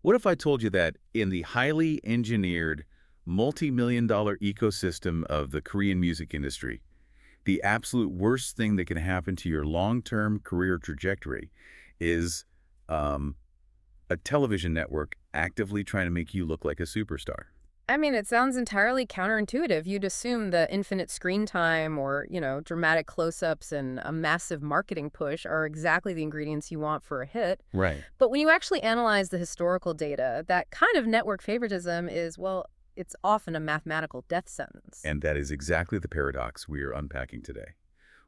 What if I told you that in the highly engineered, multi-million-dollar ecosystem of the Korean music industry, the absolute worst thing that can happen to your long-term career trajectory is um, a television network actively trying to make you look like a superstar? I mean, it sounds entirely counterintuitive. You'd assume the infinite screen time or, dramatic close-ups and a massive marketing push are exactly the ingredients you want for a hit. Right. But when you actually analyze the historical data, that kind of network favoritism is, well, it's often a mathematical death sentence. And that is exactly the paradox we are unpacking today.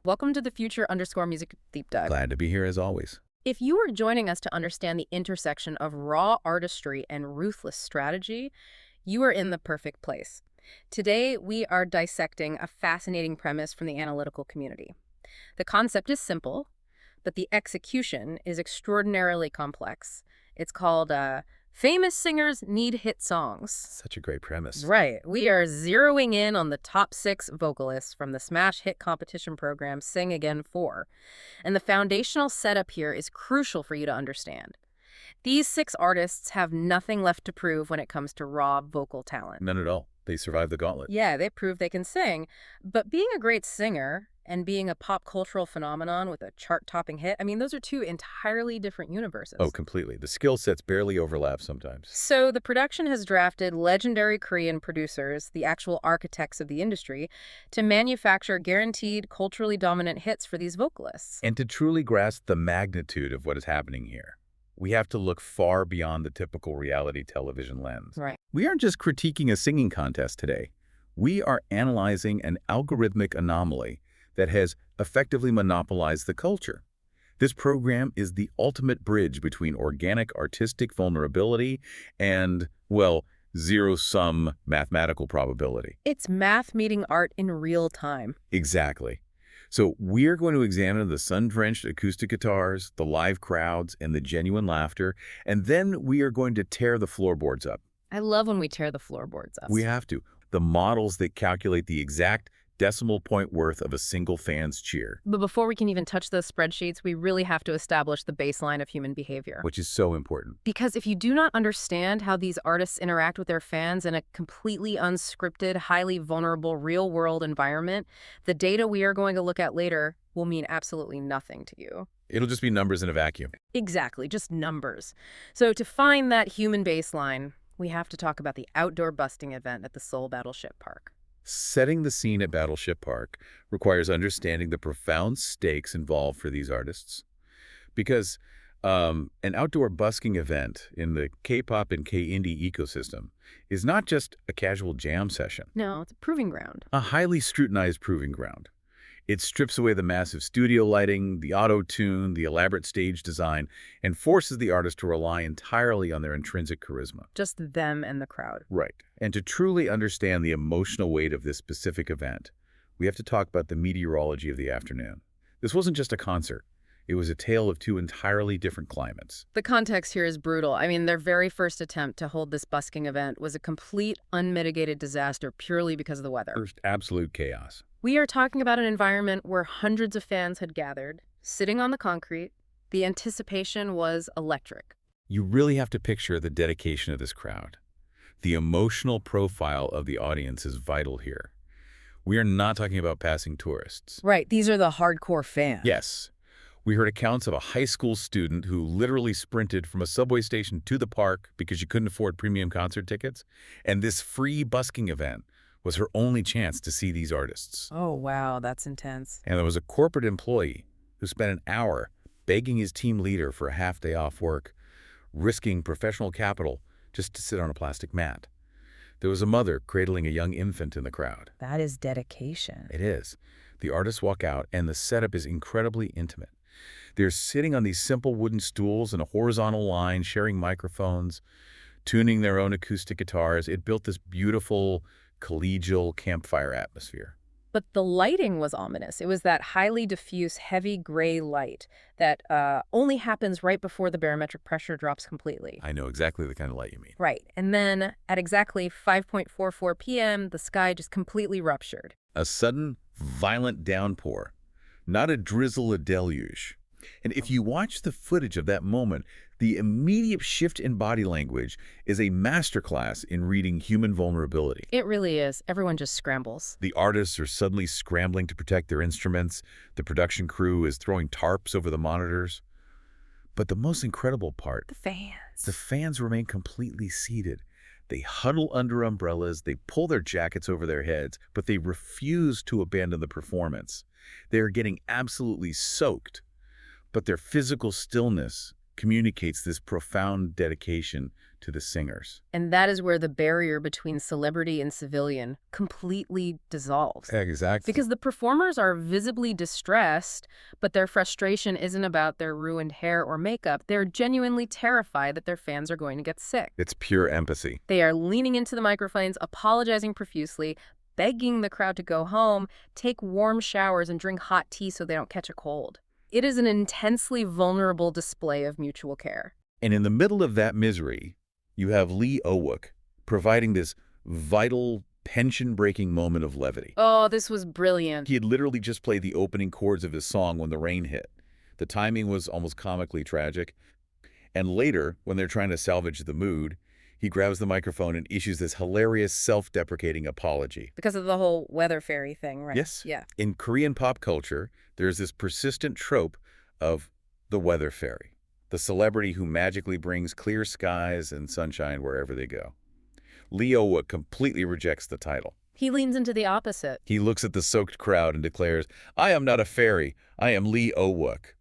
Welcome to the Future_Music Deep Dive. Glad to be here as always. If you are joining us to understand the intersection of raw artistry and ruthless strategy, you are in the perfect place. Today, we are dissecting a fascinating premise from the analytical community. The concept is simple, but the execution is extraordinarily complex. It's called Famous Singers Need Hit Songs. Such a great premise. Right. We are zeroing in on the top 6 vocalists from the smash hit competition program Sing Again 4. And the foundational setup here is crucial for you to understand. These 6 artists have nothing left to prove when it comes to raw vocal talent. None at all. They survived the gauntlet. Yeah, they prove they can sing. But being a great singer and being a pop cultural phenomenon with a chart-topping hit, I mean, those are 2 entirely different universes. Oh, completely. The skill sets barely overlap sometimes. So the production has drafted legendary Korean producers, the actual architects of the industry, to manufacture guaranteed culturally dominant hits for these vocalists. And to truly grasp the magnitude of what is happening here, we have to look far beyond the typical reality television lens. Right. We aren't just critiquing a singing contest today. We are analyzing an algorithmic anomaly that has effectively monopolized the culture. This program is the ultimate bridge between organic artistic vulnerability and, well, zero-sum mathematical probability. It's math meeting art in real time. Exactly. So we're going to examine the sun-drenched acoustic guitars, the live crowds, and the genuine laughter, and then we are going to tear the floorboards up. I love when we tear the floorboards up. We have to. The models that calculate the exact decimal point worth of a single fan's cheer. But before we can even touch those spreadsheets, we really have to establish the baseline of human behavior. Which is so important. Because if you do not understand how these artists interact with their fans in a completely unscripted, highly vulnerable, real-world environment, the data we are going to look at later will mean absolutely nothing to you. It'll just be numbers in a vacuum. Exactly, just numbers. So to find that human baseline, we have to talk about the outdoor busking event at the Seoul Battleship Park. Setting the scene at Battleship Park requires understanding the profound stakes involved for these artists. Because an outdoor busking event in the K-pop and K-indie ecosystem is not just a casual jam session. No, it's a proving ground. A highly scrutinized proving ground. It strips away the massive studio lighting, the auto-tune, the elaborate stage design, and forces the artist to rely entirely on their intrinsic charisma. Just them and the crowd. Right. And to truly understand the emotional weight of this specific event, we have to talk about the meteorology of the afternoon. This wasn't just a concert. It was a tale of 2 entirely different climates. The context here is brutal. I mean, their very first attempt to hold this busking event was a complete, unmitigated disaster purely because of the weather. First, absolute chaos. We are talking about an environment where hundreds of fans had gathered, sitting on the concrete. The anticipation was electric. You really have to picture the dedication of this crowd. The emotional profile of the audience is vital here. We are not talking about passing tourists. Right, these are the hardcore fans. Yes. We heard accounts of a high school student who literally sprinted from a subway station to the park because she couldn't afford premium concert tickets. And this free busking event was her only chance to see these artists. Oh, wow, that's intense. And there was a corporate employee who spent an hour begging his team leader for a half-day off work, risking professional capital just to sit on a plastic mat. There was a mother cradling a young infant in the crowd. That is dedication. It is. The artists walk out, and the setup is incredibly intimate. They're sitting on these simple wooden stools in a horizontal line, sharing microphones, tuning their own acoustic guitars. It built this beautiful, collegial campfire atmosphere. But the lighting was ominous. It was that highly diffuse, heavy gray light that only happens right before the barometric pressure drops completely. I know exactly the kind of light you mean. Right. And then at exactly 5:44 p.m., the sky just completely ruptured. A sudden, violent downpour. Not a drizzle, a deluge. And if you watch the footage of that moment, The immediate shift in body language is a masterclass in reading human vulnerability. It really is. Everyone just scrambles. The artists are suddenly scrambling to protect their instruments. The production crew is throwing tarps over the monitors. But the most incredible part, The the fans remain completely seated. They huddle under umbrellas, they pull their jackets over their heads, but they refuse to abandon the performance. They are getting absolutely soaked, but their physical stillness communicates this profound dedication to the singers. And that is where the barrier between celebrity and civilian completely dissolves. Exactly. Because the performers are visibly distressed, but their frustration isn't about their ruined hair or makeup. They're genuinely terrified that their fans are going to get sick. It's pure empathy. They are leaning into the microphones, apologizing profusely, begging the crowd to go home, take warm showers, and drink hot tea so they don't catch a cold. It is an intensely vulnerable display of mutual care. And in the middle of that misery, you have Lee Owook providing this vital, pension-breaking moment of levity. Oh, this was brilliant. He had literally just played the opening chords of his song when the rain hit. The timing was almost comically tragic. And later, when they're trying to salvage the mood, he grabs the microphone and issues this hilarious self-deprecating apology. Because of the whole weather fairy thing, right? Yes. Yeah. In Korean pop culture, there's this persistent trope of the weather fairy, the celebrity who magically brings clear skies and sunshine wherever they go. Lee Owook completely rejects the title. He leans into the opposite. He looks at the soaked crowd and declares, "I am not a fairy, I am Lee Owook."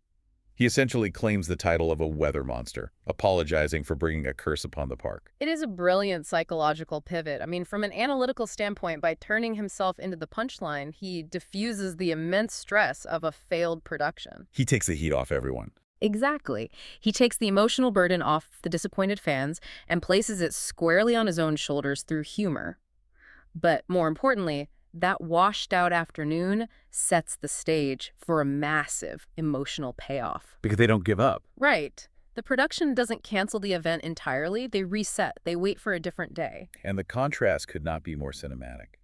He essentially claims the title of a weather monster, apologizing for bringing a curse upon the park. It is a brilliant psychological pivot. I mean, from an analytical standpoint, by turning himself into the punchline, he diffuses the immense stress of a failed production. He takes the heat off everyone. Exactly. He takes the emotional burden off the disappointed fans and places it squarely on his own shoulders through humor. But more importantly, that washed-out afternoon sets the stage for a massive emotional payoff. Because they don't give up. Right. The production doesn't cancel the event entirely. They reset. They wait for a different day. And the contrast could not be more cinematic.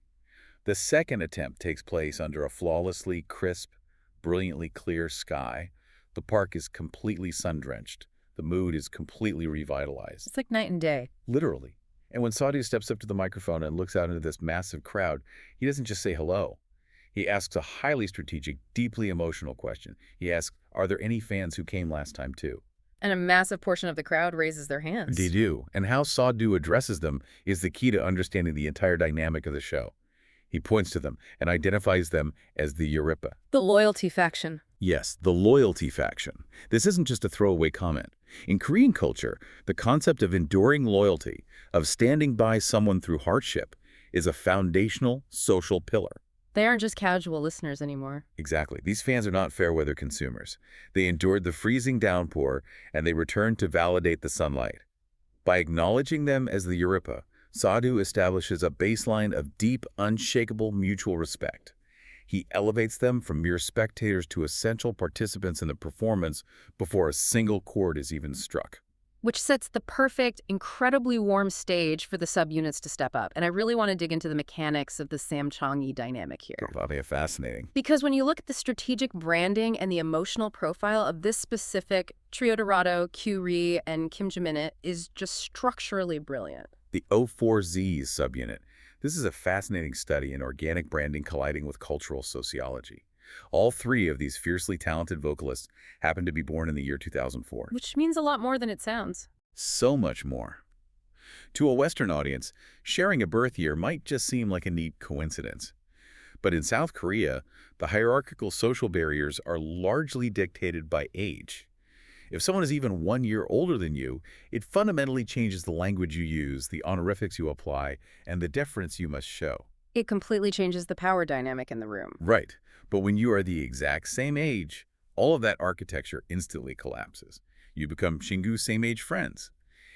The second attempt takes place under a flawlessly crisp, brilliantly clear sky. The park is completely sun-drenched. The mood is completely revitalized. It's like night and day. Literally. And when Sadhu steps up to the microphone and looks out into this massive crowd, he doesn't just say hello. He asks a highly strategic, deeply emotional question. He asks, are there any fans who came last time too? And a massive portion of the crowd raises their hands. They do. And how Sadhu addresses them is the key to understanding the entire dynamic of the show. He points to them and identifies them as the Yuripa. The loyalty faction. Yes, the loyalty faction. This isn't just a throwaway comment. In Korean culture, the concept of enduring loyalty, of standing by someone through hardship, is a foundational social pillar. They aren't just casual listeners anymore. Exactly. These fans are not fair-weather consumers. They endured the freezing downpour, and they returned to validate the sunlight. By acknowledging them as the Yuripa, Sadhu establishes a baseline of deep, unshakable mutual respect. He elevates them from mere spectators to essential participants in the performance before a single chord is even struck. Which sets the perfect, incredibly warm stage for the subunits to step up. And I really want to dig into the mechanics of the Samcheong dynamic here. Probably fascinating. Because when you look at the strategic branding and the emotional profile of this specific Trio Dorado, Q-Ri, and Kim Jae-min is just structurally brilliant. The O4Z's subunit. This is a fascinating study in organic branding colliding with cultural sociology. All three of these fiercely talented vocalists happen to be born in the year 2004. Which means a lot more than it sounds. So much more. To a Western audience, sharing a birth year might just seem like a neat coincidence. But in South Korea, the hierarchical social barriers are largely dictated by age. If someone is even 1 year older than you, it fundamentally changes the language you use, the honorifics you apply, and the deference you must show. It completely changes the power dynamic in the room. Right. But when you are the exact same age, all of that architecture instantly collapses. You become Shingu same-age friends.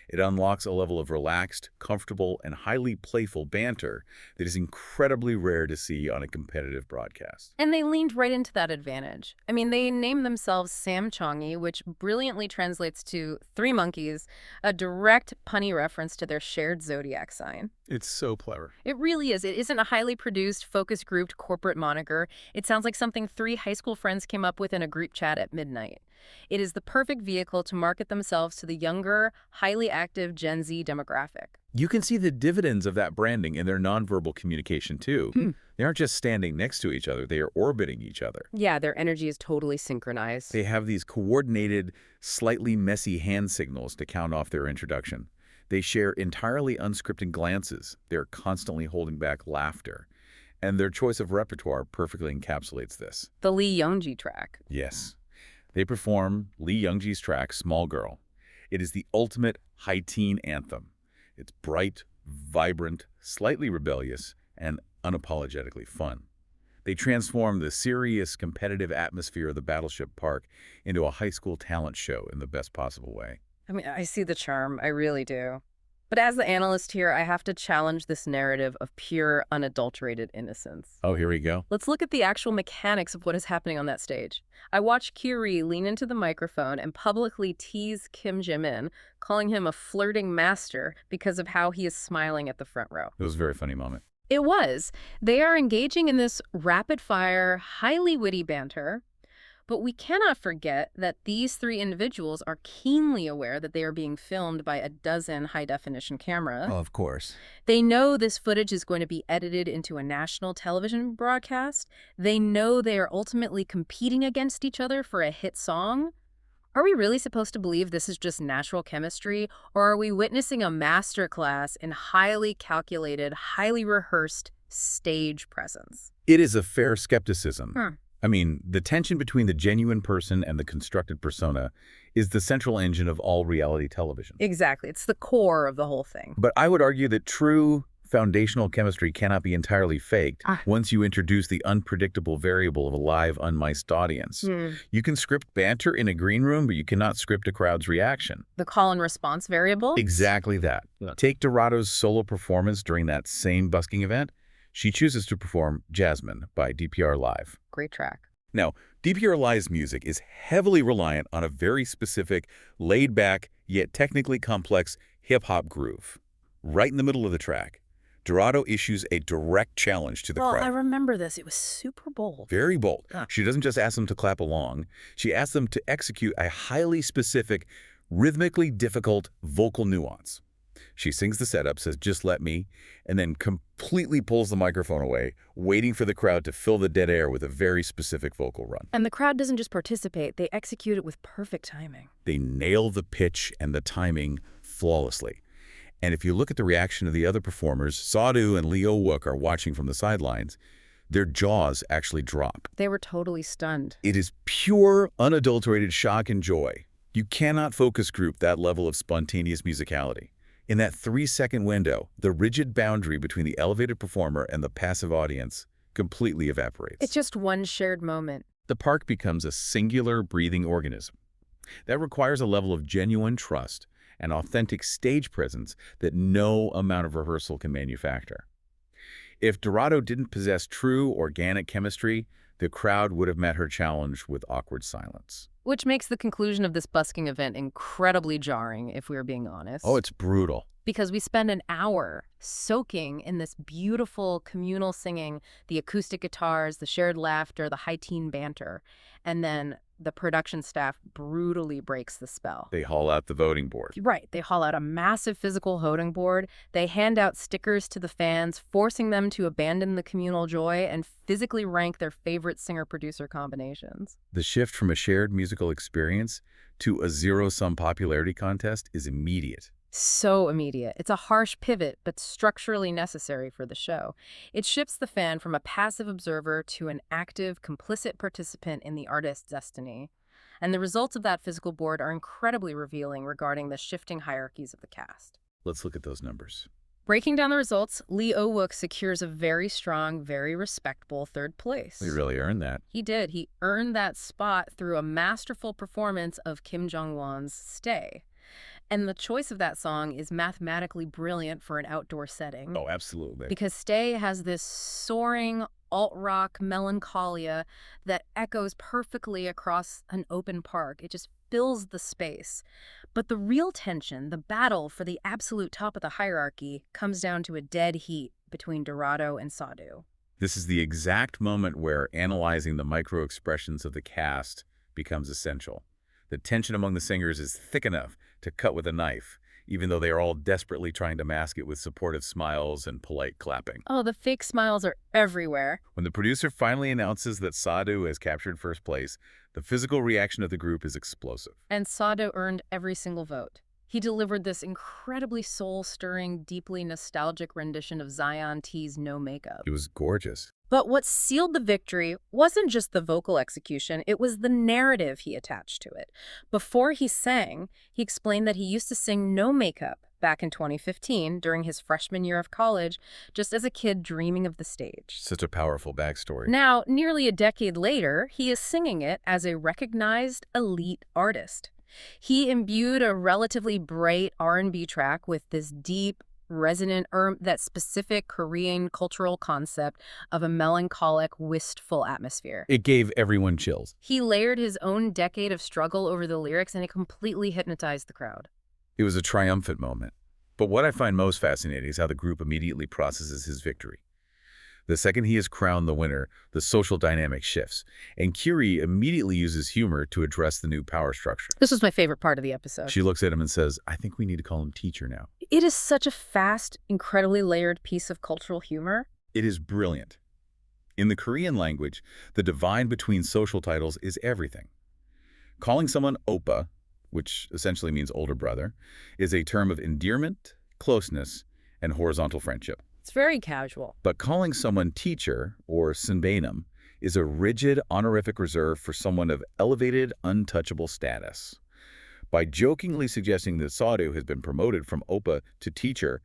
It unlocks a level of relaxed, comfortable, and highly playful banter that is incredibly rare to see on a competitive broadcast. And they leaned right into that advantage. I mean, they named themselves Samcheong, which brilliantly translates to three monkeys, a direct punny reference to their shared zodiac sign. It's so clever. It really is. It isn't a highly produced, focus-grouped corporate moniker. It sounds like something three high school friends came up with in a group chat at midnight. It is the perfect vehicle to market themselves to the younger, highly active Gen Z demographic. You can see the dividends of that branding in their nonverbal communication, too. They aren't just standing next to each other, they are orbiting each other. Yeah, their energy is totally synchronized. They have these coordinated, slightly messy hand signals to count off their introduction. They share entirely unscripted glances. They're constantly holding back laughter. And their choice of repertoire perfectly encapsulates this. The Lee Youngji track. Yes. They perform Lee Youngji's track, Small Girl. It is the ultimate high teen anthem. It's bright, vibrant, slightly rebellious, and unapologetically fun. They transform the serious, competitive atmosphere of the Battleship Park into a high school talent show in the best possible way. I mean, I see the charm. I really do. But as the analyst here, I have to challenge this narrative of pure, unadulterated innocence. Oh, here we go. Let's look at the actual mechanics of what is happening on that stage. I watch Kyrie lean into the microphone and publicly tease Kim Jae-min, calling him a flirting master because of how he is smiling at the front row. It was a very funny moment. It was. They are engaging in this rapid-fire, highly witty banter. But we cannot forget that these three individuals are keenly aware that they are being filmed by a dozen high-definition cameras. Oh, of course. They know this footage is going to be edited into a national television broadcast. They know they are ultimately competing against each other for a hit song. Are we really supposed to believe this is just natural chemistry, or are we witnessing a masterclass in highly calculated, highly rehearsed stage presence? It is a fair skepticism. I mean, the tension between the genuine person and the constructed persona is the central engine of all reality television. Exactly. It's the core of the whole thing. But I would argue that true foundational chemistry cannot be entirely faked once you introduce the unpredictable variable of a live, unmic'd audience. You can script banter in a green room, but you cannot script a crowd's reaction. The call and response variable? Exactly that. Take Dorado's solo performance during that same busking event. She chooses to perform Jasmine by DPR Live. Great track. Now, DPR Live's music is heavily reliant on a very specific, laid-back, yet technically complex hip-hop groove. Right in the middle of the track, Dorado issues a direct challenge to the crowd. I remember this. It was super bold. Very bold. She doesn't just ask them to clap along. She asks them to execute a highly specific, rhythmically difficult vocal nuance. She sings the setup, says, "Just let me," and then completely pulls the microphone away, waiting for the crowd to fill the dead air with a very specific vocal run. And the crowd doesn't just participate, they execute it with perfect timing. They nail the pitch and the timing flawlessly. And if you look at the reaction of the other performers, Sadhu and Leo Wook are watching from the sidelines, their jaws actually drop. They were totally stunned. It is pure, unadulterated shock and joy. You cannot focus group that level of spontaneous musicality. In that 3-second window, the rigid boundary between the elevated performer and the passive audience completely evaporates. It's just one shared moment. The park becomes a singular, breathing organism. That requires a level of genuine trust and authentic stage presence that no amount of rehearsal can manufacture. If Dorado didn't possess true, organic chemistry, the crowd would have met her challenge with awkward silence. Which makes the conclusion of this busking event incredibly jarring, if we're being honest. Oh, it's brutal. Because we spend an hour soaking in this beautiful communal singing, the acoustic guitars, the shared laughter, the high teen banter, and then the production staff brutally breaks the spell. They haul out the voting board. Right. They haul out a massive physical voting board. They hand out stickers to the fans, forcing them to abandon the communal joy and physically rank their favorite singer-producer combinations. The shift from a shared musical experience to a zero-sum popularity contest is immediate. So immediate. It's a harsh pivot, but structurally necessary for the show. It shifts the fan from a passive observer to an active, complicit participant in the artist's destiny. And the results of that physical board are incredibly revealing regarding the shifting hierarchies of the cast. Let's look at those numbers. Breaking down the results, Leo Wook secures a very strong, very respectable third place. We really earned that. He did. He earned that spot through a masterful performance of Kim Jong-won's Stay. And the choice of that song is mathematically brilliant for an outdoor setting. Oh, absolutely. Because Stay has this soaring alt-rock melancholia that echoes perfectly across an open park. It just fills the space. But the real tension, the battle for the absolute top of the hierarchy, comes down to a dead heat between Dorado and Sadhu. This is the exact moment where analyzing the micro-expressions of the cast becomes essential. The tension among the singers is thick enough to cut with a knife, even though they are all desperately trying to mask it with supportive smiles and polite clapping. Oh, the fake smiles are everywhere. When the producer finally announces that Sadhu has captured first place, the physical reaction of the group is explosive. And Sadhu earned every single vote. He delivered this incredibly soul-stirring, deeply nostalgic rendition of Zion T's No Makeup. It was gorgeous. But what sealed the victory wasn't just the vocal execution, it was the narrative he attached to it. Before he sang, he explained that he used to sing No Makeup back in 2015 during his freshman year of college, just as a kid dreaming of the stage. Such a powerful backstory. Now, nearly a decade later, he is singing it as a recognized elite artist. He imbued a relatively bright R&B track with this deep, resonant, that specific Korean cultural concept of a melancholic, wistful atmosphere. It gave everyone chills. He layered his own decade of struggle over the lyrics, and it completely hypnotized the crowd. It was a triumphant moment. But what I find most fascinating is how the group immediately processes his victory. The second he is crowned the winner, the social dynamic shifts, and Curie immediately uses humor to address the new power structure. This was my favorite part of the episode. She looks at him and says, "I think we need to call him teacher now." It is such a fast, incredibly layered piece of cultural humor. It is brilliant. In the Korean language, the divide between social titles is everything. Calling someone oppa, which essentially means older brother, is a term of endearment, closeness, and horizontal friendship. It's very casual. But calling someone teacher, or sinbainum, is a rigid, honorific reserve for someone of elevated, untouchable status. By jokingly suggesting that Sadhu has been promoted from oppa to teacher,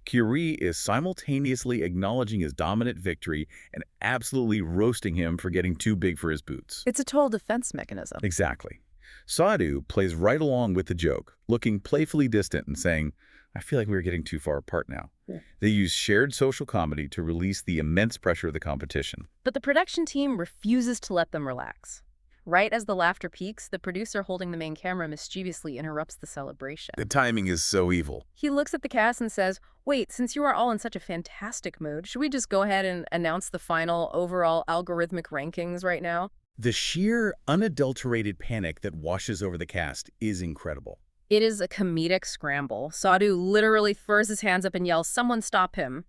Curie is simultaneously acknowledging his dominant victory and absolutely roasting him for getting too big for his boots. It's a total defense mechanism. Exactly. Sadhu plays right along with the joke, looking playfully distant and saying, "I feel like we're getting too far apart now." Yeah. They use shared social comedy to release the immense pressure of the competition. But the production team refuses to let them relax. Right as the laughter peaks, the producer holding the main camera mischievously interrupts the celebration. The timing is so evil. He looks at the cast and says, "Wait, since you are all in such a fantastic mood, should we just go ahead and announce the final overall algorithmic rankings right now?" The sheer, unadulterated panic that washes over the cast is incredible. It is a comedic scramble. Sadhu literally throws his hands up and yells, "Someone stop him."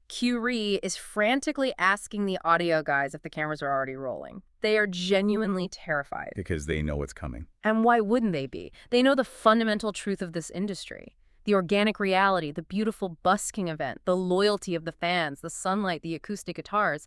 Curie is frantically asking the audio guys if the cameras are already rolling. They are genuinely terrified. Because they know what's coming. And why wouldn't they be? They know the fundamental truth of this industry. The organic reality, the beautiful busking event, the loyalty of the fans, the sunlight, the acoustic guitars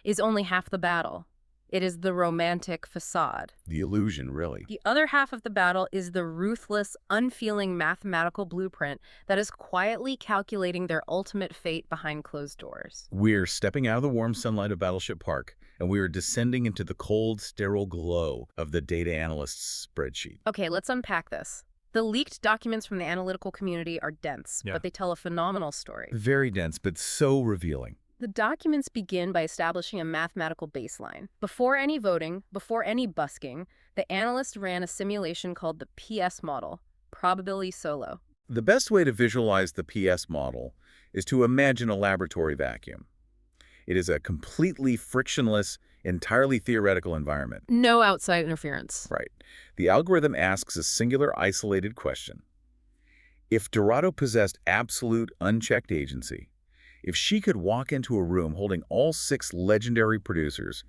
is only half the battle. It is the romantic facade. The illusion, really. The other half of the battle is the ruthless, unfeeling mathematical blueprint that is quietly calculating their ultimate fate behind closed doors. We're stepping out of the warm sunlight of Battleship Park, and we are descending into the cold, sterile glow of the data analyst's spreadsheet. Okay, let's unpack this. The leaked documents from the analytical community are dense, but they tell a phenomenal story. Very dense, but so revealing. The documents begin by establishing a mathematical baseline. Before any voting, before any busking, the analyst ran a simulation called the PS model, probability solo. The best way to visualize the PS model is to imagine a laboratory vacuum. It is a completely frictionless, entirely theoretical environment. No outside interference. Right. The algorithm asks a singular, isolated question. If Dorado possessed absolute, unchecked agency, if she could walk into a room holding all 6 legendary producers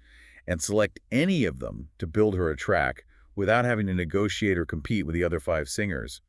and select any of them to build her a track without having to negotiate or compete with the other 5 singers,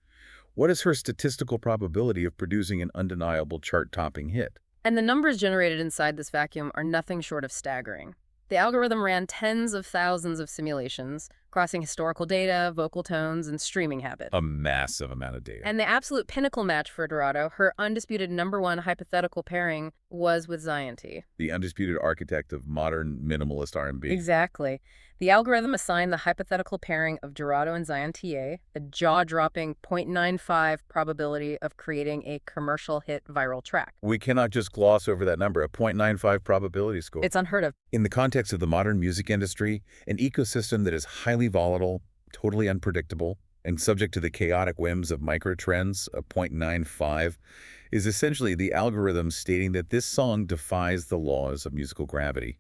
what is her statistical probability of producing an undeniable chart-topping hit? And the numbers generated inside this vacuum are nothing short of staggering. The algorithm ran tens of thousands of simulations, crossing historical data, vocal tones, and streaming habits. A massive amount of data. And the absolute pinnacle match for Dorado, her undisputed #1 hypothetical pairing, was with Zion T. The undisputed architect of modern minimalist R&B. Exactly. The algorithm assigned the hypothetical pairing of Dorado and Zion TA a jaw-dropping 0.95 probability of creating a commercial hit viral track. We cannot just gloss over that number, a 0.95 probability score. It's unheard of. In the context of the modern music industry, an ecosystem that is highly volatile, totally unpredictable, and subject to the chaotic whims of microtrends, a 0.95 is essentially the algorithm stating that this song defies the laws of musical gravity.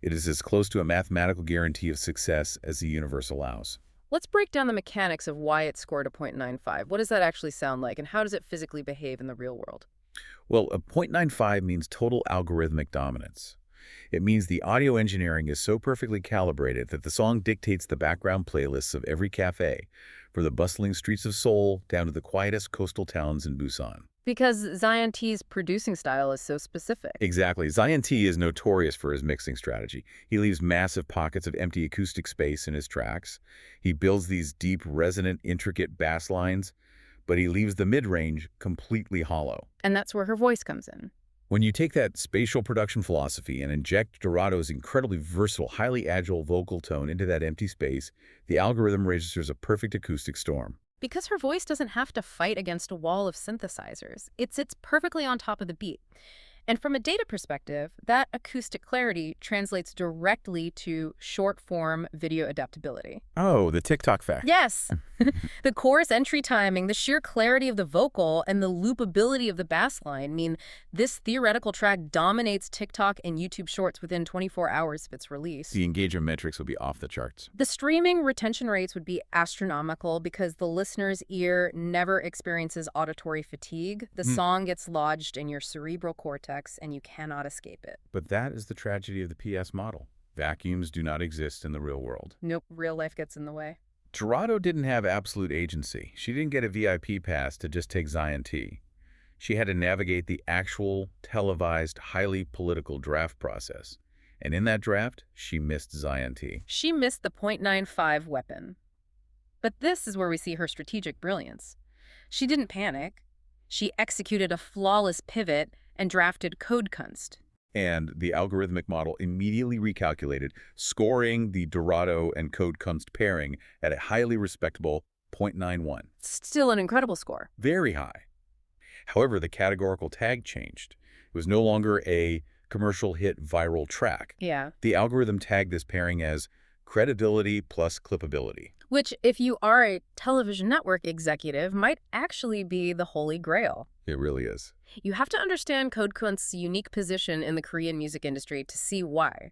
It is as close to a mathematical guarantee of success as the universe allows. Let's break down the mechanics of why it scored a 0.95. What does that actually sound like, and how does it physically behave in the real world? Well, a 0.95 means total algorithmic dominance. It means the audio engineering is so perfectly calibrated that the song dictates the background playlists of every cafe, from the bustling streets of Seoul down to the quietest coastal towns in Busan. Because Zion T's producing style is so specific. Exactly. Zion T is notorious for his mixing strategy. He leaves massive pockets of empty acoustic space in his tracks. He builds these deep, resonant, intricate bass lines, but he leaves the mid-range completely hollow. And that's where her voice comes in. When you take that spatial production philosophy and inject Dorado's incredibly versatile, highly agile vocal tone into that empty space, the algorithm registers a perfect acoustic storm. Because her voice doesn't have to fight against a wall of synthesizers. It sits perfectly on top of the beat. And from a data perspective, that acoustic clarity translates directly to short-form video adaptability. Oh, the TikTok fact. Yes! The chorus entry timing, the sheer clarity of the vocal, and the loopability of the bass line mean this theoretical track dominates TikTok and YouTube Shorts within 24 hours of its release. The engagement metrics will be off the charts. The streaming retention rates would be astronomical because the listener's ear never experiences auditory fatigue. The song gets lodged in your cerebral cortex, and you cannot escape it. But that is the tragedy of the PS model. Vacuums do not exist in the real world. Nope, real life gets in the way. Dorado didn't have absolute agency. She didn't get a VIP pass to just take Zion T. She had to navigate the actual, televised, highly political draft process. And in that draft, she missed Zion T. She missed the .95 weapon. But this is where we see her strategic brilliance. She didn't panic. She executed a flawless pivot and drafted CODE KUNST. And the algorithmic model immediately recalculated, scoring the Dorado and CODE KUNST pairing at a highly respectable 0.91. Still an incredible score. Very high. However, the categorical tag changed. It was no longer a commercial hit viral track. Yeah. The algorithm tagged this pairing as credibility plus clippability. Which, if you are a television network executive, might actually be the holy grail. It really is. You have to understand CODE KUNST's unique position in the Korean music industry to see why.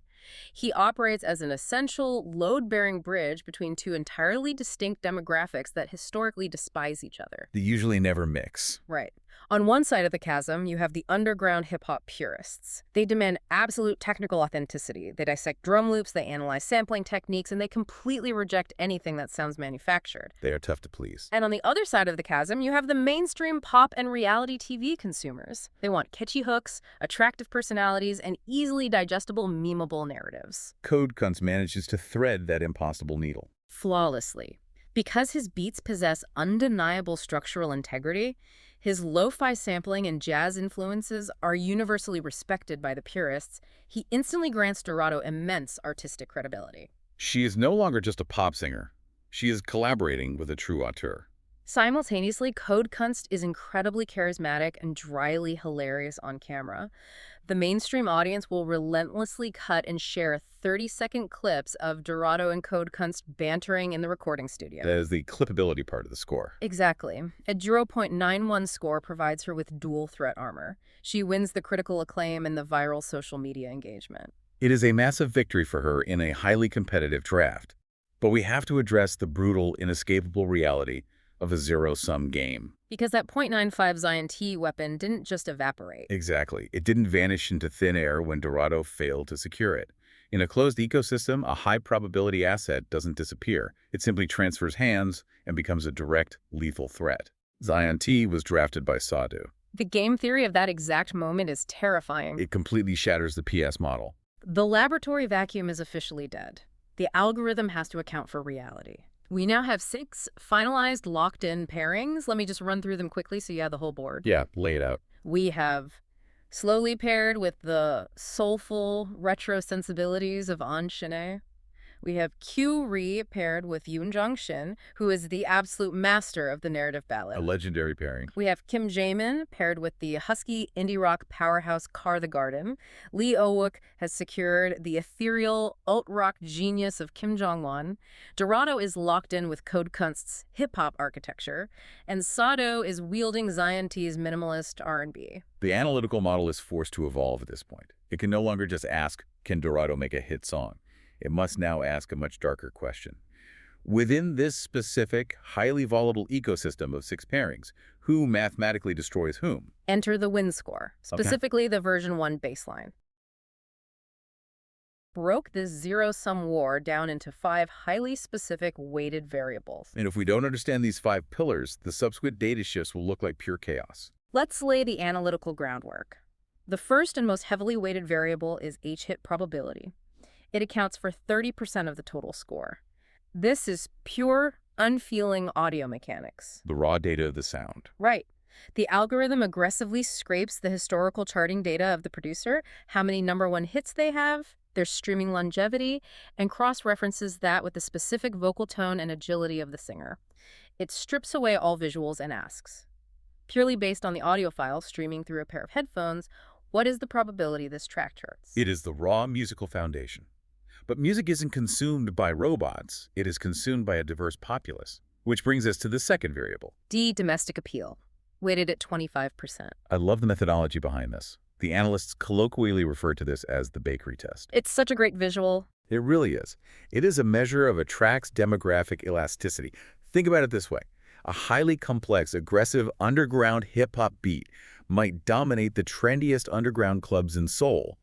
He operates as an essential, load-bearing bridge between two entirely distinct demographics that historically despise each other. They usually never mix. Right. On one side of the chasm, you have the underground hip-hop purists. They demand absolute technical authenticity. They dissect drum loops, they analyze sampling techniques, and they completely reject anything that sounds manufactured. They are tough to please. And on the other side of the chasm, you have the mainstream pop and reality TV consumers. They want catchy hooks, attractive personalities, and easily digestible, memeable narratives. CODE KUNST manages to thread that impossible needle. Flawlessly. Because his beats possess undeniable structural integrity, his lo-fi sampling and jazz influences are universally respected by the purists. He instantly grants Dorado immense artistic credibility. She is no longer just a pop singer. She is collaborating with a true auteur. Simultaneously, CODE KUNST is incredibly charismatic and dryly hilarious on camera. The mainstream audience will relentlessly cut and share 30-second clips of Dorado and CODE KUNST bantering in the recording studio. That is the clippability part of the score. Exactly. A 0.91 score provides her with dual threat armor. She wins the critical acclaim and the viral social media engagement. It is a massive victory for her in a highly competitive draft. But we have to address the brutal, inescapable reality of a zero-sum game. Because that .95 Zion T weapon didn't just evaporate. Exactly. It didn't vanish into thin air when Dorado failed to secure it. In a closed ecosystem, a high-probability asset doesn't disappear. It simply transfers hands and becomes a direct, lethal threat. Zion T was drafted by Sadu. The game theory of that exact moment is terrifying. It completely shatters the PS model. The laboratory vacuum is officially dead. The algorithm has to account for reality. We now have 6 finalized, locked-in pairings. Let me just run through them quickly so you have the whole board. Yeah, lay it out. We have Slowly paired with the soulful retro sensibilities of An Shin. We have Q-Ri paired with Yoon Jong-shin, who is the absolute master of the narrative ballad. A legendary pairing. We have Kim Jae-min paired with the husky indie rock powerhouse Car the Garden. Lee Oh-wook has secured the ethereal alt-rock genius of Kim Jong-won. Dorado is locked in with CODE KUNST's hip-hop architecture. And Sado is wielding Zion T's minimalist R&B. The analytical model is forced to evolve at this point. It can no longer just ask, can Dorado make a hit song? It must now ask a much darker question. Within this specific, highly volatile ecosystem of 6 pairings, who mathematically destroys whom? Enter the WINSCORE, specifically the version 1 baseline. Broke this zero-sum war down into 5 highly specific weighted variables. And if we don't understand these 5 pillars, the subsequent data shifts will look like pure chaos. Let's lay the analytical groundwork. The first and most heavily weighted variable is H-hit probability. It accounts for 30% of the total score. This is pure, unfeeling audio mechanics. The raw data of the sound. Right. The algorithm aggressively scrapes the historical charting data of the producer, how many #1 hits they have, their streaming longevity, and cross-references that with the specific vocal tone and agility of the singer. It strips away all visuals and asks, purely based on the audio file streaming through a pair of headphones, what is the probability this track charts? It is the raw musical foundation. But music isn't consumed by robots. It is consumed by a diverse populace. Which brings us to the second variable. D, domestic appeal, weighted at 25%. I love the methodology behind this. The analysts colloquially refer to this as the bakery test. It's such a great visual. It really is. It is a measure of a track's demographic elasticity. Think about it this way. A highly complex, aggressive underground hip-hop beat might dominate the trendiest underground clubs in Seoul.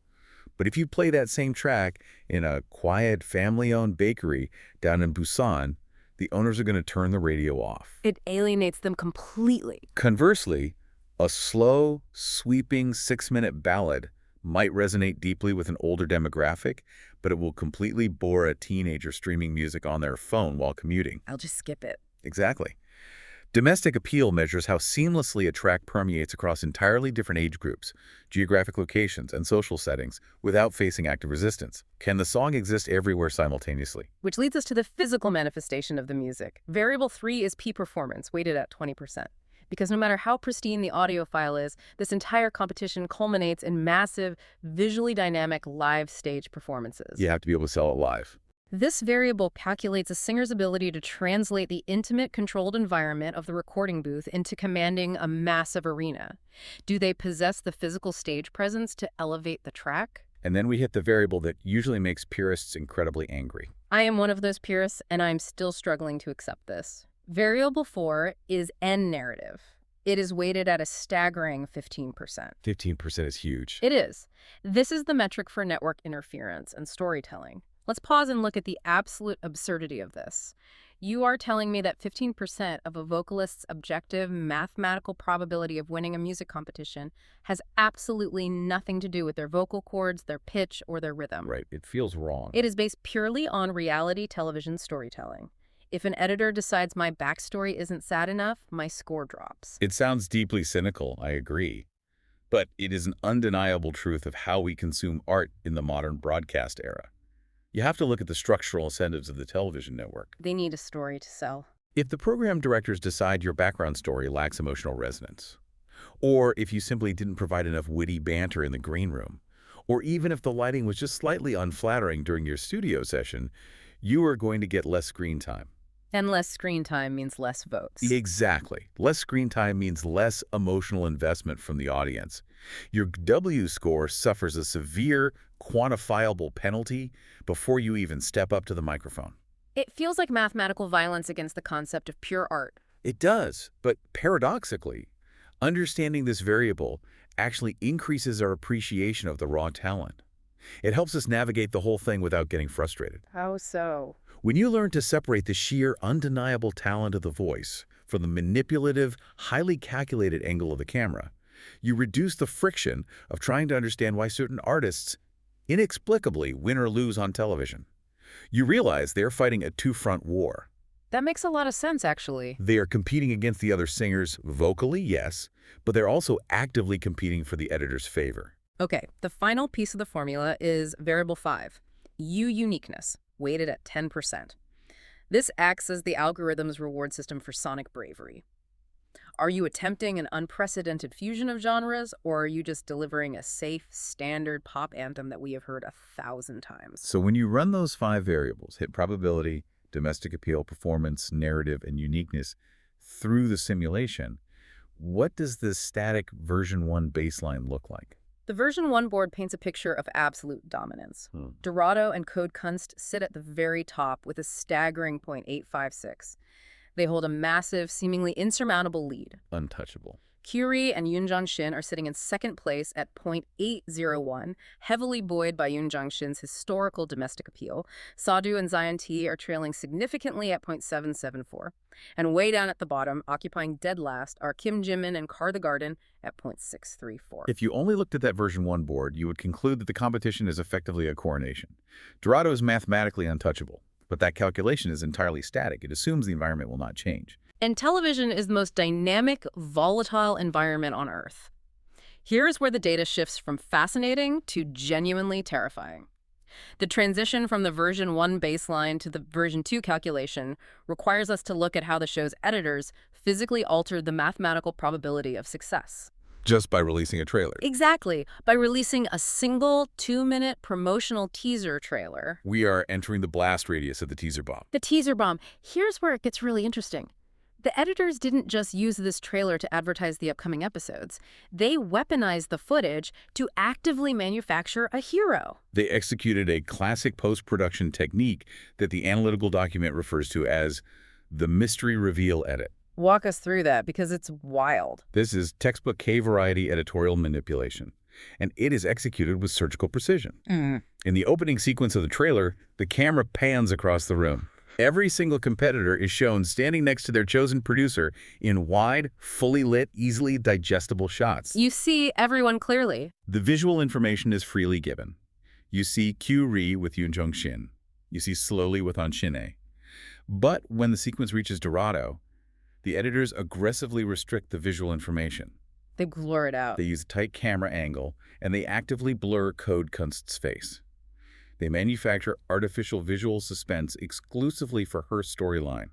But if you play that same track in a quiet, family-owned bakery down in Busan, the owners are going to turn the radio off. It alienates them completely. Conversely, a slow, sweeping 6-minute ballad might resonate deeply with an older demographic, but it will completely bore a teenager streaming music on their phone while commuting. I'll just skip it. Exactly. Domestic appeal measures how seamlessly a track permeates across entirely different age groups, geographic locations, and social settings without facing active resistance. Can the song exist everywhere simultaneously? Which leads us to the physical manifestation of the music. Variable 3 is P performance, weighted at 20%. Because no matter how pristine the audio file is, this entire competition culminates in massive, visually dynamic live stage performances. You have to be able to sell it live. This variable calculates a singer's ability to translate the intimate, controlled environment of the recording booth into commanding a massive arena. Do they possess the physical stage presence to elevate the track? And then we hit the variable that usually makes purists incredibly angry. I am one of those purists, and I'm still struggling to accept this. Variable 4 is N narrative. It is weighted at a staggering 15%. 15% is huge. It is. This is the metric for network interference and storytelling. Let's pause and look at the absolute absurdity of this. You are telling me that 15% of a vocalist's objective mathematical probability of winning a music competition has absolutely nothing to do with their vocal cords, their pitch, or their rhythm. Right. It feels wrong. It is based purely on reality television storytelling. If an editor decides my backstory isn't sad enough, my score drops. It sounds deeply cynical, I agree. But it is an undeniable truth of how we consume art in the modern broadcast era. You have to look at the structural incentives of the television network. They need a story to sell. If the program directors decide your background story lacks emotional resonance, or if you simply didn't provide enough witty banter in the green room, or even if the lighting was just slightly unflattering during your studio session, you are going to get less screen time. And less screen time means less votes. Exactly. Less screen time means less emotional investment from the audience. Your W score suffers a severe, quantifiable penalty before you even step up to the microphone. It feels like mathematical violence against the concept of pure art. It does, but paradoxically, understanding this variable actually increases our appreciation of the raw talent. It helps us navigate the whole thing without getting frustrated. How so? When you learn to separate the sheer, undeniable talent of the voice from the manipulative, highly calculated angle of the camera, you reduce the friction of trying to understand why certain artists inexplicably win or lose on television. You realize they're fighting a two-front war. That makes a lot of sense, actually. They are competing against the other singers vocally, yes, but they're also actively competing for the editor's favor. Okay, the final piece of the formula is variable 5, U uniqueness, weighted at 10%. This acts as the algorithm's reward system for sonic bravery. Are you attempting an unprecedented fusion of genres, or are you just delivering a safe, standard pop anthem that we have heard 1,000 times? So when you run those 5 variables, hit probability, domestic appeal, performance, narrative, and uniqueness through the simulation, what does the static version 1 baseline look like? The version 1 board paints a picture of absolute dominance. Dorado and CODE KUNST sit at the very top with a staggering .856. They hold a massive, seemingly insurmountable lead. Untouchable. Curie and Shin are sitting in second place at .801, heavily buoyed by Shin's historical domestic appeal. Sadhu and Zion T are trailing significantly at .774. And way down at the bottom, occupying dead last, are Kim Jimin and Car the Garden at .634. If you only looked at that version 1 board, you would conclude that the competition is effectively a coronation. Dorado is mathematically untouchable, but that calculation is entirely static. It assumes the environment will not change. And television is the most dynamic, volatile environment on Earth. Here's where the data shifts from fascinating to genuinely terrifying. The transition from the version 1 baseline to the version 2 calculation requires us to look at how the show's editors physically altered the mathematical probability of success. Just by releasing a trailer. Exactly. By releasing a single 2-minute promotional teaser trailer. We are entering the blast radius of the teaser bomb. The teaser bomb. Here's where it gets really interesting. The editors didn't just use this trailer to advertise the upcoming episodes. They weaponized the footage to actively manufacture a hero. They executed a classic post-production technique that the analytical document refers to as the mystery reveal edit. Walk us through that, because it's wild. This is textbook K-variety editorial manipulation, and it is executed with surgical precision. In the opening sequence of the trailer, the camera pans across the room. Every single competitor is shown standing next to their chosen producer in wide, fully lit, easily digestible shots. You see everyone clearly. The visual information is freely given. You see Curie with Shin. You see Slowly with Shine. But when the sequence reaches Dorado, the editors aggressively restrict the visual information. They blur it out. They use a tight camera angle, and they actively blur CODE KUNST's face. They manufacture artificial visual suspense exclusively for her storyline.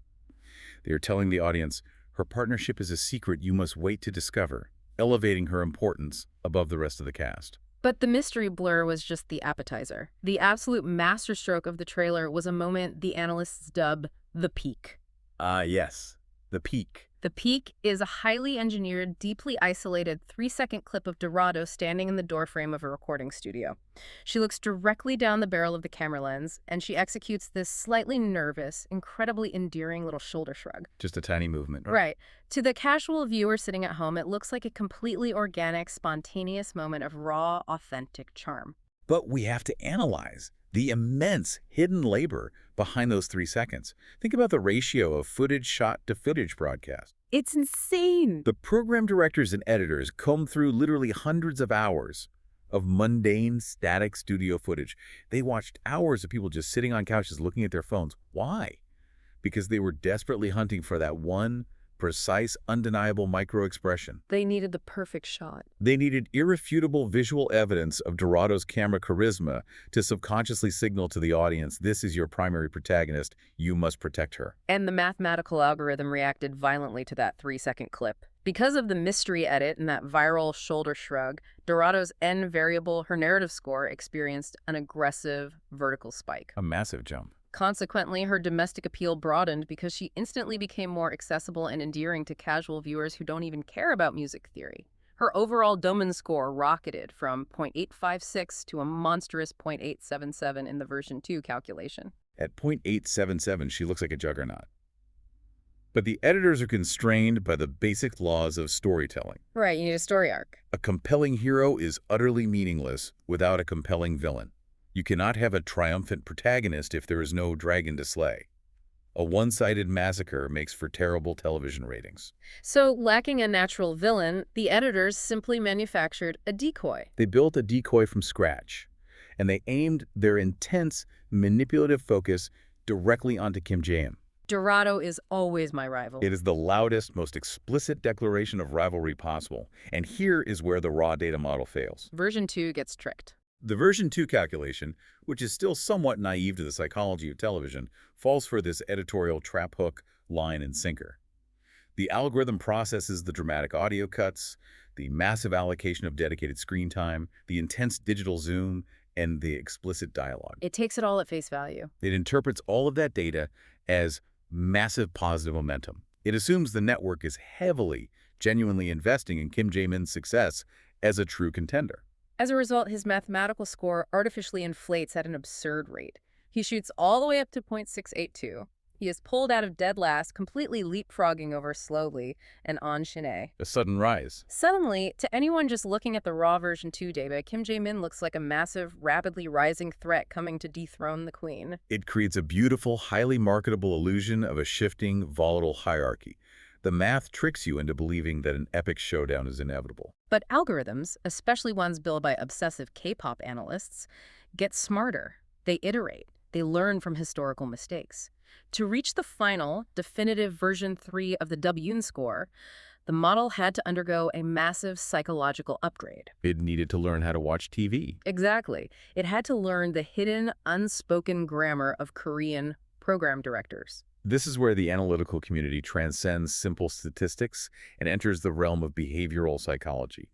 They are telling the audience, her partnership is a secret you must wait to discover, elevating her importance above the rest of the cast. But the mystery blur was just the appetizer. The absolute masterstroke of the trailer was a moment the analysts dub the peak. Yes, the peak. The peak is a highly engineered, deeply isolated 3-second clip of Dorado standing in the doorframe of a recording studio. She looks directly down the barrel of the camera lens, and she executes this slightly nervous, incredibly endearing little shoulder shrug. Just a tiny movement. Right. To the casual viewer sitting at home, it looks like a completely organic, spontaneous moment of raw, authentic charm. But we have to analyze the immense hidden labor behind those 3 seconds. Think about the ratio of footage shot to footage broadcast. It's insane. The program directors and editors comb through literally hundreds of hours of mundane, static studio footage. They watched hours of people just sitting on couches looking at their phones. Why? Because they were desperately hunting for that one precise, undeniable micro-expression. They needed the perfect shot. They needed irrefutable visual evidence of Dorado's camera charisma to subconsciously signal to the audience, this is your primary protagonist, you must protect her. And the mathematical algorithm reacted violently to that 3-second clip. Because of the mystery edit and that viral shoulder shrug, Dorado's N variable, her narrative score, experienced an aggressive vertical spike. A massive jump. Consequently, her domestic appeal broadened because she instantly became more accessible and endearing to casual viewers who don't even care about music theory. Her overall WINSCORE rocketed from .856 to a monstrous .877 in the version 2 calculation. At .877, she looks like a juggernaut. But the editors are constrained by the basic laws of storytelling. Right, you need a story arc. A compelling hero is utterly meaningless without a compelling villain. You cannot have a triumphant protagonist if there is no dragon to slay. A one-sided massacre makes for terrible television ratings. So, lacking a natural villain, the editors simply manufactured a decoy. They built a decoy from scratch, and they aimed their intense, manipulative focus directly onto Kim Jimin. Dorado is always my rival. It is the loudest, most explicit declaration of rivalry possible, and here is where the raw data model fails. Version 2 gets tricked. The version 2 calculation, which is still somewhat naive to the psychology of television, falls for this editorial trap hook, line, and sinker. The algorithm processes the dramatic audio cuts, the massive allocation of dedicated screen time, the intense digital zoom, and the explicit dialogue. It takes it all at face value. It interprets all of that data as massive positive momentum. It assumes the network is heavily, genuinely investing in Kim Jimin's success as a true contender. As a result, his mathematical score artificially inflates at an absurd rate. He shoots all the way up to .682. He is pulled out of dead last, completely leapfrogging over slowly and on Shin'e. A sudden rise. Suddenly, to anyone just looking at the raw version 2 data, Kim Jae-min looks like a massive, rapidly rising threat coming to dethrone the queen. It creates a beautiful, highly marketable illusion of a shifting, volatile hierarchy. The math tricks you into believing that an epic showdown is inevitable. But algorithms, especially ones built by obsessive K-pop analysts, get smarter. They iterate. They learn from historical mistakes. To reach the final, definitive version 3 of the WINSCORE, the model had to undergo a massive psychological upgrade. It needed to learn how to watch TV. Exactly. It had to learn the hidden, unspoken grammar of Korean program directors. This is where the analytical community transcends simple statistics and enters the realm of behavioral psychology.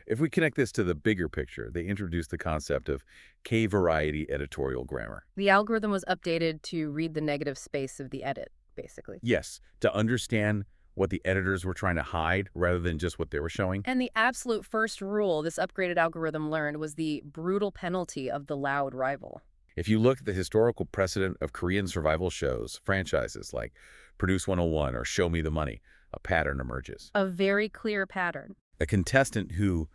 If we connect this to the bigger picture, they introduced the concept of K-variety editorial grammar. The algorithm was updated to read the negative space of the edit, basically. Yes, to understand what the editors were trying to hide rather than just what they were showing. And the absolute first rule this upgraded algorithm learned was the brutal penalty of the loud rival. If you look at the historical precedent of Korean survival shows, franchises like Produce 101 or Show Me the Money, a pattern emerges. A very clear pattern. A contestant who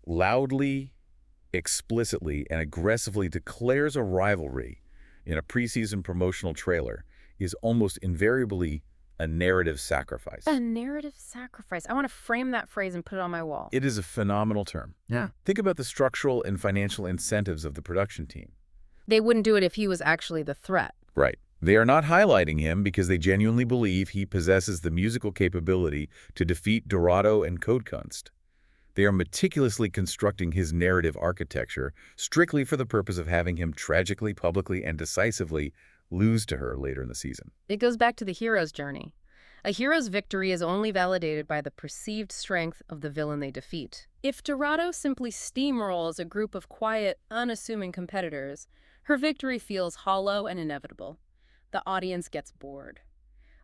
loudly, explicitly, and aggressively declares a rivalry in a preseason promotional trailer is almost invariably a narrative sacrifice. A narrative sacrifice. I want to frame that phrase and put it on my wall. It is a phenomenal term. Yeah. Think about the structural and financial incentives of the production team. They wouldn't do it if he was actually the threat. Right. They are not highlighting him because they genuinely believe he possesses the musical capability to defeat Dorado and CODE KUNST. They are meticulously constructing his narrative architecture strictly for the purpose of having him tragically, publicly, and decisively lose to her later in the season. It goes back to the hero's journey. A hero's victory is only validated by the perceived strength of the villain they defeat. If Dorado simply steamrolls a group of quiet, unassuming competitors, her victory feels hollow and inevitable. The audience gets bored.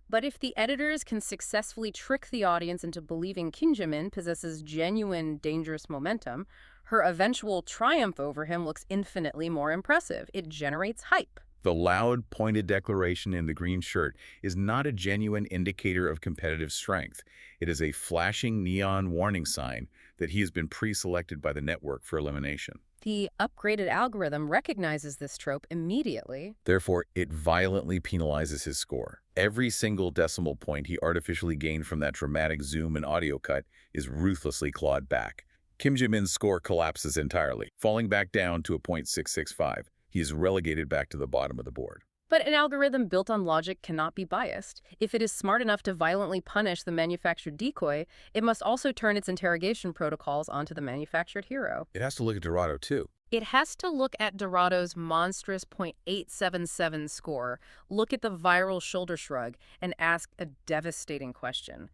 But if the editors can successfully trick the audience into believing Kim Jae-min possesses genuine, dangerous momentum, her eventual triumph over him looks infinitely more impressive. It generates hype. The loud, pointed declaration in the green shirt is not a genuine indicator of competitive strength. It is a flashing neon warning sign that he has been pre-selected by the network for elimination. The upgraded algorithm recognizes this trope immediately. Therefore, it violently penalizes his score. Every single decimal point he artificially gained from that dramatic zoom and audio cut is ruthlessly clawed back. Kim Jae-min's score collapses entirely, falling back down to a .665. He is relegated back to the bottom of the board. But an algorithm built on logic cannot be biased. If it is smart enough to violently punish the manufactured decoy, it must also turn its interrogation protocols onto the manufactured hero. It has to look at Dorado, too. It has to look at Dorado's monstrous .877 score, look at the viral shoulder shrug, and ask a devastating question.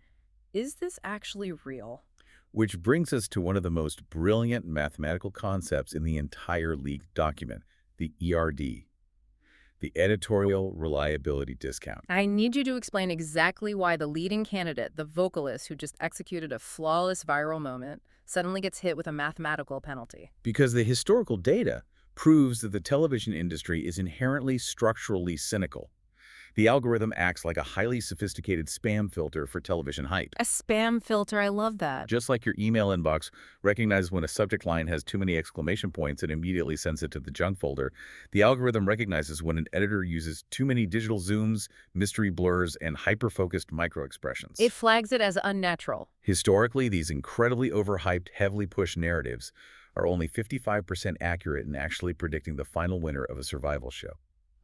Is this actually real? Which brings us to one of the most brilliant mathematical concepts in the entire leaked document, the ERD. The editorial reliability discount. I need you to explain exactly why the leading candidate, the vocalist who just executed a flawless viral moment, suddenly gets hit with a mathematical penalty. Because the historical data proves that the television industry is inherently structurally cynical. The algorithm acts like a highly sophisticated spam filter for television hype. A spam filter, I love that. Just like your email inbox recognizes when a subject line has too many exclamation points and immediately sends it to the junk folder, the algorithm recognizes when an editor uses too many digital zooms, mystery blurs, and hyper-focused micro-expressions. It flags it as unnatural. Historically, these incredibly overhyped, heavily pushed narratives are only 55% accurate in actually predicting the final winner of a survival show.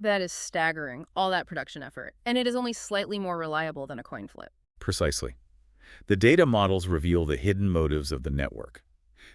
That is staggering, all that production effort. And it is only slightly more reliable than a coin flip. Precisely. The data models reveal the hidden motives of the network.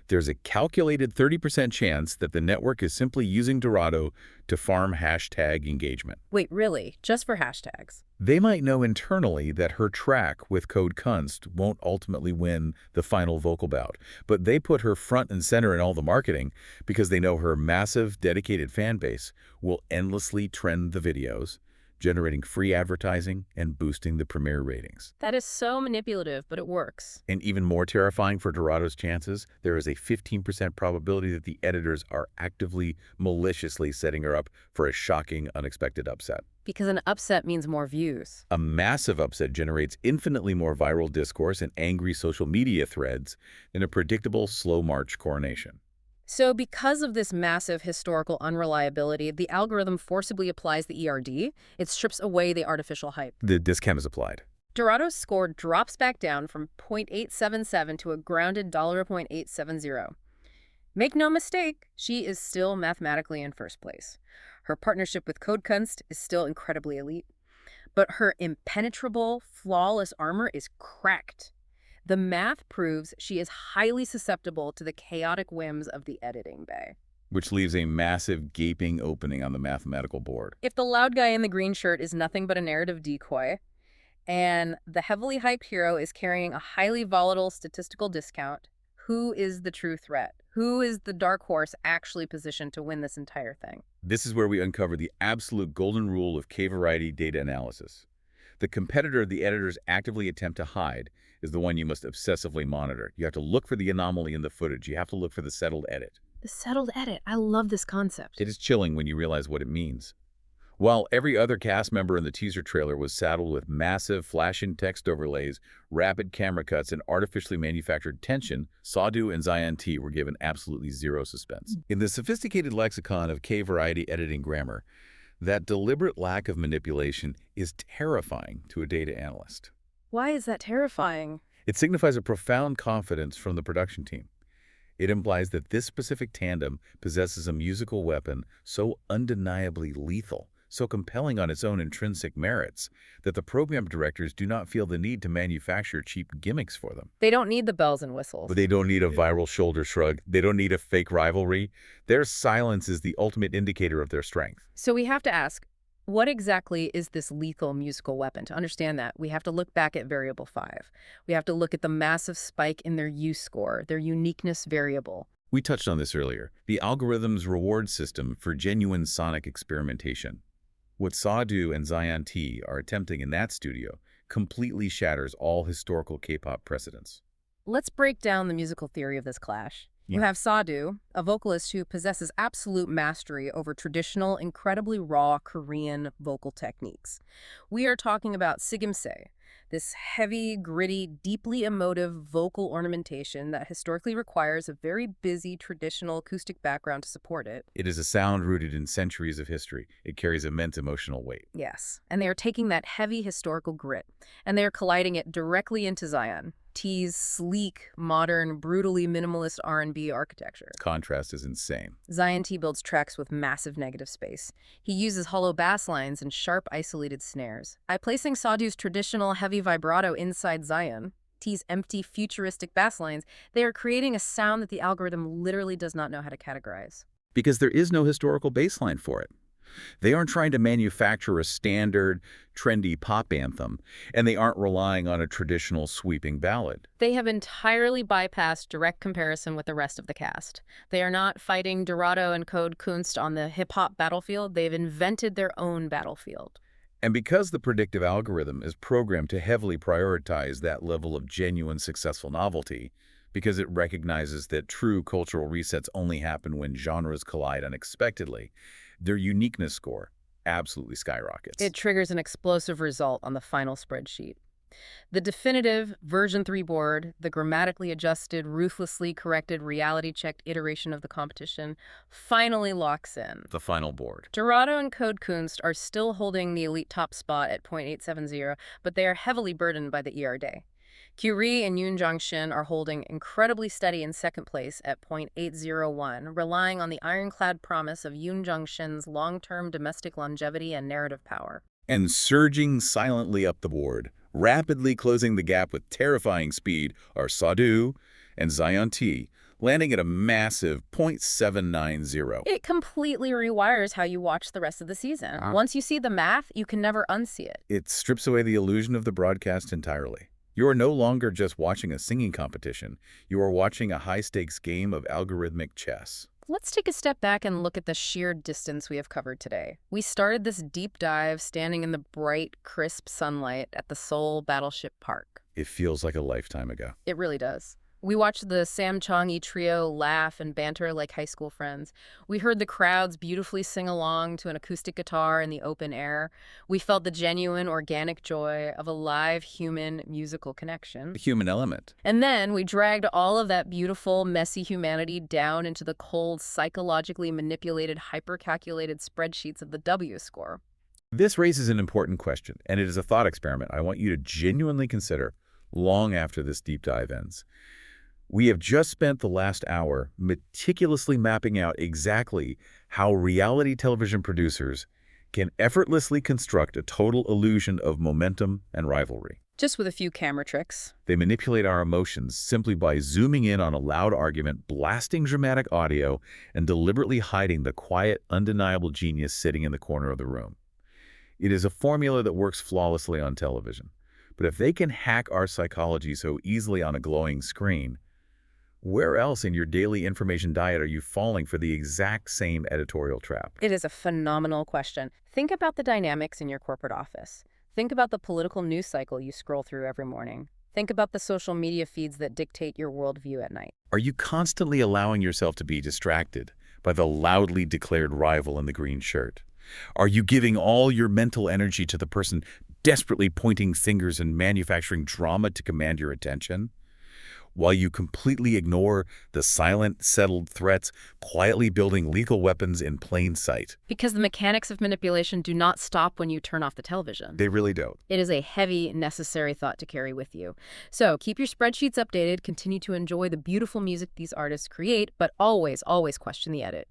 There's a calculated 30% chance that the network is simply using Dorado to farm hashtag engagement. Wait, really? Just for hashtags? They might know internally that her track with CODE KUNST won't ultimately win the final vocal bout, but they put her front and center in all the marketing because they know her massive, dedicated fan base will endlessly trend the videos, generating free advertising and boosting the premiere ratings. That is so manipulative, but it works. And even more terrifying for Dorado's chances, there is a 15% probability that the editors are actively, maliciously setting her up for a shocking, unexpected upset. Because an upset means more views. A massive upset generates infinitely more viral discourse and angry social media threads than a predictable, slow-march coronation. So because of this massive historical unreliability, the algorithm forcibly applies the ERD. It strips away the artificial hype. The discount is applied. Dorado's score drops back down from .877 to a grounded $.870. Make no mistake, she is still mathematically in first place. Her partnership with CODE KUNST is still incredibly elite. But her impenetrable, flawless armor is cracked. The math proves she is highly susceptible to the chaotic whims of the editing bay. Which leaves a massive gaping opening on the mathematical board. If the loud guy in the green shirt is nothing but a narrative decoy, and the heavily hyped hero is carrying a highly volatile statistical discount, who is the true threat? Who is the dark horse actually positioned to win this entire thing? This is where we uncover the absolute golden rule of K-variety data analysis. The competitor the editors actively attempt to hide is the one you must obsessively monitor. You have to look for the anomaly in the footage. You have to look for the settled edit. The settled edit. I love this concept. It is chilling when you realize what it means. While every other cast member in the teaser trailer was saddled with massive flash-in text overlays, rapid camera cuts, and artificially manufactured tension, Sadu and Zion T were given absolutely zero suspense. In the sophisticated lexicon of K-variety editing grammar, that deliberate lack of manipulation is terrifying to a data analyst. Why is that terrifying? It signifies a profound confidence from the production team. It implies that this specific tandem possesses a musical weapon so undeniably lethal, so compelling on its own intrinsic merits, that the program directors do not feel the need to manufacture cheap gimmicks for them. They don't need the bells and whistles. But they don't need a viral shoulder shrug. They don't need a fake rivalry. Their silence is the ultimate indicator of their strength. So we have to ask, what exactly is this lethal musical weapon? To understand that, we have to look back at variable 5. We have to look at the massive spike in their use score, their uniqueness variable. We touched on this earlier. The algorithm's reward system for genuine sonic experimentation. What Sadu and Zion T are attempting in that studio completely shatters all historical K-pop precedents. Let's break down the musical theory of this clash. You have Sadu, a vocalist who possesses absolute mastery over traditional, incredibly raw Korean vocal techniques. We are talking about Sigimse, this heavy, gritty, deeply emotive vocal ornamentation that historically requires a very busy traditional acoustic background to support it. It is a sound rooted in centuries of history. It carries immense emotional weight. Yes, and they are taking that heavy historical grit, and they are colliding it directly into Zion T's sleek, modern, brutally minimalist R&B architecture. Contrast is insane. Zion T builds tracks with massive negative space. He uses hollow bass lines and sharp, isolated snares. By placing Sadu's traditional heavy vibrato inside Zion T's empty, futuristic bass lines, they are creating a sound that the algorithm literally does not know how to categorize. Because there is no historical baseline for it. They aren't trying to manufacture a standard, trendy pop anthem, and they aren't relying on a traditional sweeping ballad. They have entirely bypassed direct comparison with the rest of the cast. They are not fighting Dorado and CODE KUNST on the hip-hop battlefield. They've invented their own battlefield. And because the predictive algorithm is programmed to heavily prioritize that level of genuine successful novelty, because it recognizes that true cultural resets only happen when genres collide unexpectedly, their uniqueness score absolutely skyrockets. It triggers an explosive result on the final spreadsheet. The definitive version 3 board, the grammatically adjusted, ruthlessly corrected, reality-checked iteration of the competition, finally locks in. The final board. Dorado and CODE KUNST are still holding the elite top spot at .870, but they are heavily burdened by the ERD. GWYN and GWYN are holding incredibly steady in second place at .801, relying on the ironclad promise of GWYN's long-term domestic longevity and narrative power. And surging silently up the board, rapidly closing the gap with terrifying speed, are Sadu and Zion T, landing at a massive .790. It completely rewires how you watch the rest of the season. Once you see the math, you can never unsee it. It strips away the illusion of the broadcast entirely. You are no longer just watching a singing competition. You are watching a high-stakes game of algorithmic chess. Let's take a step back and look at the sheer distance we have covered today. We started this deep dive standing in the bright, crisp sunlight at the Seoul Battleship Park. It feels like a lifetime ago. It really does. We watched the Sam Chong-yi trio laugh and banter like high school friends. We heard the crowds beautifully sing along to an acoustic guitar in the open air. We felt the genuine, organic joy of a live human musical connection. The human element. And then we dragged all of that beautiful, messy humanity down into the cold, psychologically manipulated, hyper-calculated spreadsheets of the WINSCORE. This raises an important question, and it is a thought experiment I want you to genuinely consider long after this deep dive ends. We have just spent the last hour meticulously mapping out exactly how reality television producers can effortlessly construct a total illusion of momentum and rivalry. Just with a few camera tricks. They manipulate our emotions simply by zooming in on a loud argument, blasting dramatic audio, and deliberately hiding the quiet, undeniable genius sitting in the corner of the room. It is a formula that works flawlessly on television. But if they can hack our psychology so easily on a glowing screen, where else in your daily information diet are you falling for the exact same editorial trap? It is a phenomenal question. Think about the dynamics in your corporate office. Think about the political news cycle you scroll through every morning. Think about the social media feeds that dictate your worldview at night. Are you constantly allowing yourself to be distracted by the loudly declared rival in the green shirt? Are you giving all your mental energy to the person desperately pointing fingers and manufacturing drama to command your attention, while you completely ignore the silent, settled threats quietly building lethal weapons in plain sight? Because the mechanics of manipulation do not stop when you turn off the television. They really don't. It is a heavy, necessary thought to carry with you. So keep your spreadsheets updated, continue to enjoy the beautiful music these artists create, but always, always question the edit.